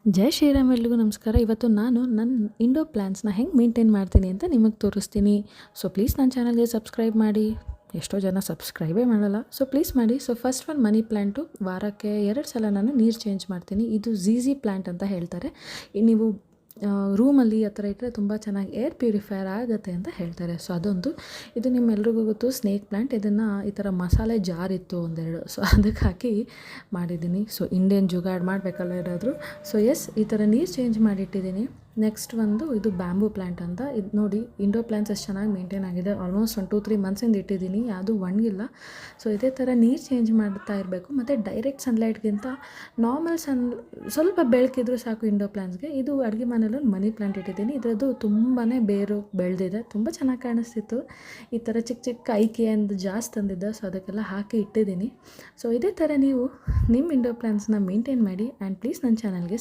ಜೈ ಶ್ರೀರಾಮ್ ಎಲ್ರಿಗೂ ನಮಸ್ಕಾರ. ಇವತ್ತು ನಾನು ನನ್ನ ಇಂಡೋ ಪ್ಲ್ಯಾಂಟ್ಸ್ನ ಹೆಂಗೆ ಮೇಂಟೈನ್ ಮಾಡ್ತೀನಿ ಅಂತ ನಿಮಗೆ ತೋರಿಸ್ತೀನಿ. ಸೊ ಪ್ಲೀಸ್ ನನ್ನ ಚಾನಲ್ಗೆ ಸಬ್ಸ್ಕ್ರೈಬ್ ಮಾಡಿ. ಎಷ್ಟೋ ಜನ ಸಬ್ಸ್ಕ್ರೈಬೇ ಮಾಡಲ್ಲ, ಸೊ ಪ್ಲೀಸ್ ಮಾಡಿ. ಸೊ ಫಸ್ಟ್ ಒನ್ ಮನಿ ಪ್ಲ್ಯಾಂಟು ವಾರಕ್ಕೆ 2 ಸಲ ನಾನು ನೀರು ಚೇಂಜ್ ಮಾಡ್ತೀನಿ. ಇದು ಝೀಝಿ ಪ್ಲ್ಯಾಂಟ್ ಅಂತ ಹೇಳ್ತಾರೆ. ನೀವು ರೂಮಲ್ಲಿ ಆ ಥರ ಇಟ್ಟರೆ ತುಂಬ ಚೆನ್ನಾಗಿ ಏರ್ ಪ್ಯೂರಿಫೈಯರ್ ಆಗುತ್ತೆ ಅಂತ ಹೇಳ್ತಾರೆ. ಸೊ ಅದೊಂದು. ಇದು ನಿಮ್ಮೆಲ್ರಿಗೂ ಗೊತ್ತು ಸ್ನೇಕ್ ಪ್ಲ್ಯಾಂಟ್. ಇದನ್ನು ಈ ಥರ ಮಸಾಲೆ ಜಾರ್ ಇತ್ತು ಒಂದೆರಡು, ಸೊ ಅದಕ್ಕೆ ಹಾಕಿ ಮಾಡಿದ್ದೀನಿ. ಸೊ ಇಂಡಿಯನ್ ಜುಗಾಡ್ ಮಾಡಬೇಕಲ್ಲ ಯಾರಾದರೂ. ಸೊ ಎಸ್, ಈ ಥರ ನೀರು ಚೇಂಜ್ ಮಾಡಿಟ್ಟಿದ್ದೀನಿ. ನೆಕ್ಸ್ಟ್ ಒಂದು ಇದು ಬ್ಯಾಂಬೂ ಪ್ಲ್ಯಾಂಟ್ ಅಂತ. ಇದು ನೋಡಿ ಇಂಡೋ ಪ್ಲ್ಯಾಂಟ್ಸ್ ಎಷ್ಟು ಚೆನ್ನಾಗಿ ಮೇಂಟೈನ್ ಆಗಿದೆ. ಆಲ್ಮೋಸ್ಟ್ 1-2-3 ಮಂತ್ಸಿಂದ ಇಟ್ಟಿದ್ದೀನಿ, ಯಾವುದೂ ಒಣಗಿಲ್ಲ. ಸೊ ಇದೇ ಥರ ನೀರು ಚೇಂಜ್ ಮಾಡ್ತಾ ಇರಬೇಕು. ಮತ್ತು ಡೈರೆಕ್ಟ್ ಸನ್ಲೈಟ್ಗಿಂತ ನಾರ್ಮಲ್ ಸ್ವಲ್ಪ ಬೆಳಕಿದ್ರೂ ಸಾಕು ಇಂಡೋ ಪ್ಲ್ಯಾಂಟ್ಸ್ಗೆ. ಇದು ಅಡುಗೆ ಮನೇಲಿ ಒಂದು ಮನಿ ಪ್ಲ್ಯಾಂಟ್ ಇಟ್ಟಿದ್ದೀನಿ. ಇದರದ್ದು ತುಂಬಾ ಬೇರು ಬೆಳೆದಿದೆ, ತುಂಬ ಚೆನ್ನಾಗಿ ಕಾಣಿಸ್ತಿತ್ತು. ಈ ಥರ ಚಿಕ್ಕ ಚಿಕ್ಕ ಐಕಿಯಂದು ಜಾಸ್ತಿ ತಂದಿದ್ದೆ, ಸೊ ಅದಕ್ಕೆಲ್ಲ ಹಾಕಿ ಇಟ್ಟಿದ್ದೀನಿ. ಸೊ ಇದೇ ಥರ ನೀವು ನಿಮ್ಮ ಇಂಡೋ ಪ್ಲ್ಯಾಂಟ್ಸ್ನ ಮೇಂಟೈನ್ ಮಾಡಿ. ಆ್ಯಂಡ್ ಪ್ಲೀಸ್ ನನ್ನ ಚಾನಲ್ಗೆ